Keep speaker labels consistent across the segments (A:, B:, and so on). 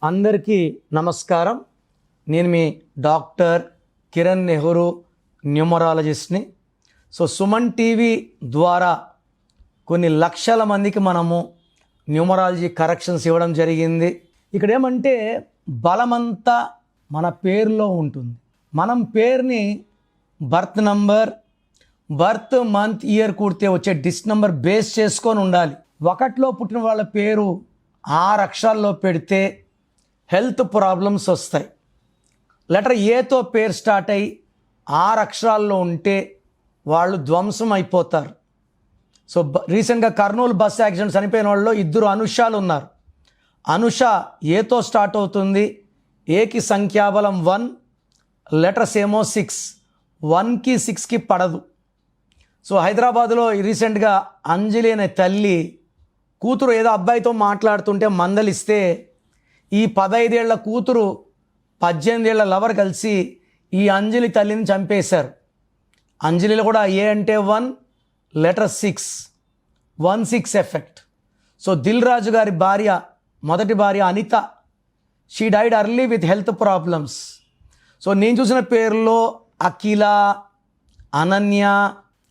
A: అందరికీ నమస్కారం. నేను మీ డాక్టర్ కిరణ్ నెహ్రూ, న్యూమరాలజిస్ట్ని. సుమన్ టీవీ ద్వారా కొన్ని లక్షల మందికి మనము న్యూమరాలజీ కరెక్షన్స్ ఇవ్వడం జరిగింది. ఇక్కడ ఏమంటే బలమంతా మన పేరులో ఉంటుంది. మనం పేరుని birth number, birth month, year కూడితే వచ్చే డిస్ నంబర్ బేస్ చేసుకొని ఉండాలి. ఒకటిలో పుట్టిన వాళ్ళ పేరు 6 అక్షరాల్లో పెడితే హెల్త్ ప్రాబ్లమ్స్ వస్తాయి. లెటర్ ఏతో పేరు స్టార్ట్ అయ్యి 6 అక్షరాల్లో ఉంటే వాళ్ళు ధ్వంసం అయిపోతారు. రీసెంట్గా కర్నూలు బస్ యాక్సిడెంట్ చనిపోయిన వాళ్ళు 2 అనుషాలు ఉన్నారు. అనుష ఏతో స్టార్ట్ అవుతుంది. ఏకి సంఖ్యాబలం 1, లెటర్స్ ఏమో 6, 1కి 6కి పడదు. హైదరాబాదులో రీసెంట్గా అంజలి అనే తల్లి కూతురు ఏదో అబ్బాయితో మాట్లాడుతుంటే మందలిస్తే ఈ 15 ఏళ్ల కూతురు 18 ఏళ్ల లవర్ కలిసి ఈ అంజలి తల్లిని చంపేశారు. అంజలిలో కూడా ఏ అంటే 1, లెటర్ 6, 1-6 ఎఫెక్ట్. దిల్ రాజు గారి భార్య, మొదటి భార్య Anita, she died early with health problems. నేను చూసిన పేర్లో అఖిల, అనన్య,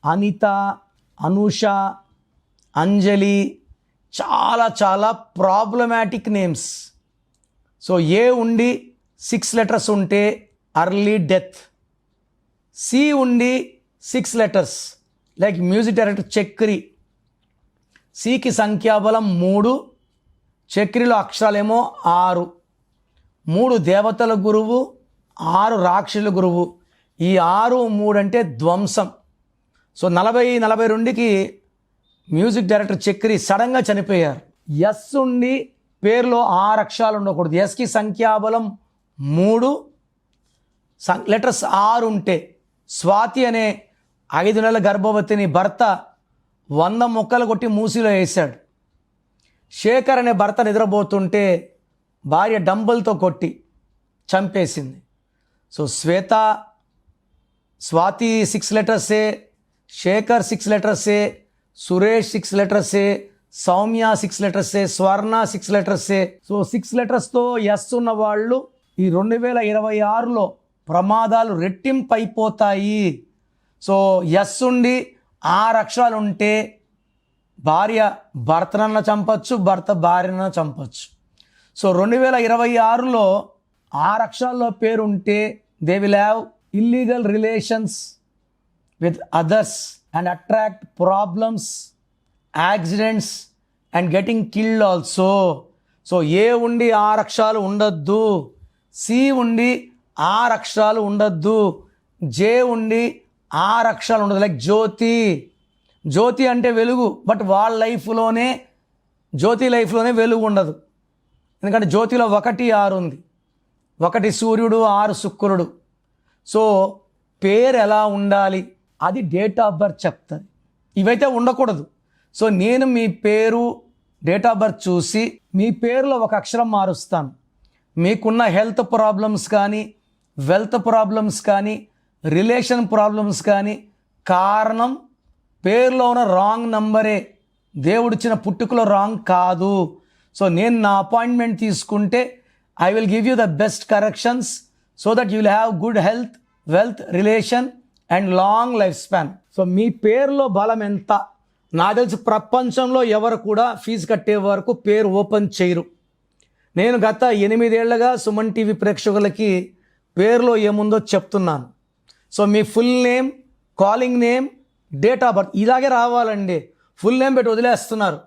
A: అనిత, అనూష, అంజలి చాలా చాలా ప్రాబ్లమాటిక్ నేమ్స్. ఏ ఉండి 6 లెటర్స్ ఉంటే అర్లీ డెత్. సి ఉండి 6 letters like music director Chakri, సికి సంఖ్యాబలం 3, చక్రిలో అక్షరాలేమో 6. 3 దేవతల గురువు, 6 రాక్షసుల గురువు. ఈ 6, 3 అంటే ధ్వంసం. 40-42కి మ్యూజిక్ డైరెక్టర్ చక్రి సడన్గా చనిపోయారు. ఎస్ ఉండి పేరులో 6 అక్షరాలు ఉండకూడదు. ఎస్కి సంఖ్యాబలం 3, లెటర్స్ 6 ఉంటే. స్వాతి అనే 5 నెలల గర్భవతిని భర్త 100 ముక్కలు కొట్టి మూసిలో వేశాడు. శేఖర్ అనే భర్త నిద్రపోతుంటే భార్య డంబుల్తో కొట్టి చంపేసింది. శ్వేత, స్వాతి 6 లెటర్సే, శేఖర్ 6 లెటర్సే, సురేష్ 6 లెటర్సే, సౌమ్య 6 లెటర్సే, స్వర్ణ 6 లెటర్సే. 6 లెటర్స్తో ఎస్ ఉన్న వాళ్ళు ఈ 2026లో ప్రమాదాలు రెట్టింపు అయిపోతాయి. ఎస్ ఉండి 6 అక్షరాలు ఉంటే భార్య భర్తనన్న చంపచ్చు, భర్త భార్యనన్న చంపచ్చు. 2026లో 6 అక్షరాల్లో పేరు ఉంటే they will have illegal relations with others and attract problems, accidents and getting killed also. ఏ ఉండి 6 అక్షరాలు ఉండద్దు, సి ఉండి 6 అక్షరాలు ఉండద్దు, జే ఉండి 6 అక్షరాలు ఉండదు. లైక్ జ్యోతి. జ్యోతి అంటే వెలుగు, బట్ వాళ్ళ లైఫ్లోనే, జ్యోతి లైఫ్లోనే వెలుగు ఉండదు. ఎందుకంటే జ్యోతిలో 1, 6 ఉంది. 1 సూర్యుడు, 6 శుక్రుడు. పేరు ఎలా ఉండాలి అది డేట్ ఆఫ్ బర్త్ చెప్తుంది. ఇవైతే ఉండకూడదు. నేను మీ పేరు, డేట్ ఆఫ్ బర్త్ చూసి మీ పేరులో 1 అక్షరం మారుస్తాను. మీకున్న హెల్త్ ప్రాబ్లమ్స్ కానీ, వెల్త్ ప్రాబ్లమ్స్ కానీ, రిలేషన్ ప్రాబ్లమ్స్ కానీ కారణం పేరులో ఉన్న రాంగ్ నంబరే. దేవుడిచ్చిన పుట్టుకలో రాంగ్ కాదు. నేను నా అపాయింట్మెంట్ తీసుకుంటే I will give you the best corrections so that you will have good health, wealth, relation and long life span. మీ పేరులో బలం ఎంత? నాకు తెలిసి ప్రపంచంలో ఎవరు కూడా ఫీజు కట్టే వరకు పేరు ఓపెన్ చేయరు. నేను గత 8 ఏళ్లుగా సుమన్ టీవీ ప్రేక్షకులకి పేరులో ఏముందో చెప్తున్నాను. మీ full name, calling name, date of birth ఇలాగే రావాలండి. ఫుల్ నేమ్ పెట్టి వదిలేస్తున్నారు.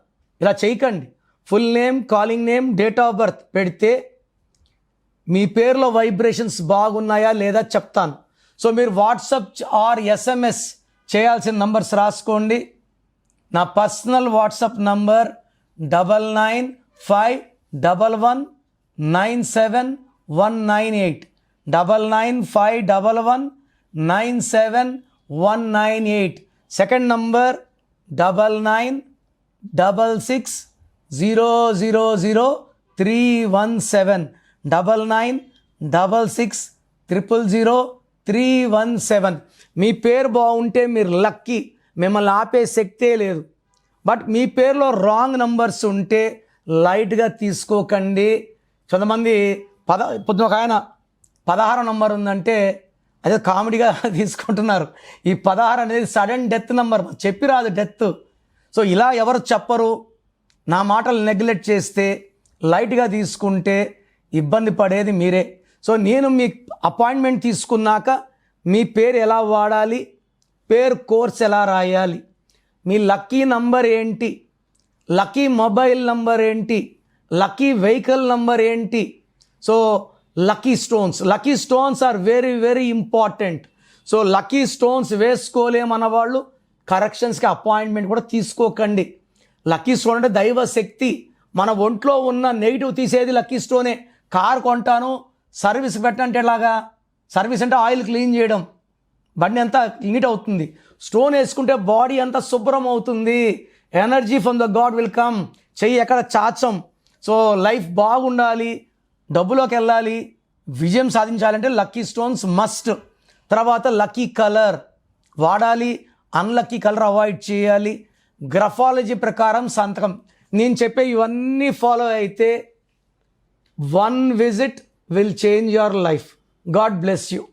A: ఇలా చేయకండి. Full name, calling name, date of birth పెడితే మీ పేరులో వైబ్రేషన్స్ బాగున్నాయా లేదా చెప్తాను. మీరు వాట్సాప్ ఆర్ SMS చేయాల్సిన నంబర్స్ రాసుకోండి. నా personal WhatsApp number 9951197198, 9951197198. Second number 9966000317, 9966000317. మీ పేరు బాగుంటే మీరు లక్కీ, మిమ్మల్ని ఆపే శక్తే లేదు. బట్ మీ పేరులో రాంగ్ నంబర్స్ ఉంటే లైట్గా తీసుకోకండి. కొంతమంది పొద్దున ఒక ఆయన 16 నంబర్ ఉందంటే అదే కామెడీగా తీసుకుంటున్నారు. ఈ 16 అనేది సడన్ డెత్ నంబర్, చెప్పి రాదు డెత్. సో ఇలా ఎవరు చెప్పరు. నా మాటలు నెగ్లెక్ట్ చేస్తే, లైట్గా తీసుకుంటే ఇబ్బంది పడేది మీరే. సో నేను మీ అపాయింట్మెంట్ తీసుకున్నాక మీ పేరు ఎలా వాడాలి, పేరు కోర్స్ ఎలా రాయాలి, మీ లక్కీ నంబర్ ఏంటి, లక్కీ మొబైల్ నంబర్ ఏంటి, లక్కీ వెహికల్ నంబర్ ఏంటి. So lucky stones are very very important. So lucky stones వేసుకోలేమన్న వాళ్ళు కరెక్షన్స్కి అపాయింట్మెంట్ కూడా తీసుకోకండి. లక్కీ స్టోన్ అంటే దైవ శక్తి. మన ఒంట్లో ఉన్న నెగిటివ్ తీసేది లక్కీ స్టోనే. కార్ కొంటాను, సర్వీస్ పెట్టంటే ఎలాగా? సర్వీస్ అంటే ఆయిల్ క్లీన్ చేయడం, బండి అంతా నీట్ అవుతుంది. స్టోన్ వేసుకుంటే బాడీ అంతా శుభ్రం అవుతుంది. Energy from the God will come. చెయ్యి ఎక్కడ చాచం. సో లైఫ్ బాగుండాలి, డబ్బులోకి వెళ్ళాలి, విజయం సాధించాలంటే లక్కీ స్టోన్స్ మస్ట్. తర్వాత లక్కీ కలర్ వాడాలి, అన్లక్కీ కలర్ అవాయిడ్ చేయాలి. గ్రఫాలజీ ప్రకారం సంతకం. నేను చెప్పే ఇవన్నీ ఫాలో అయితే 1 visit will change your life. God bless you.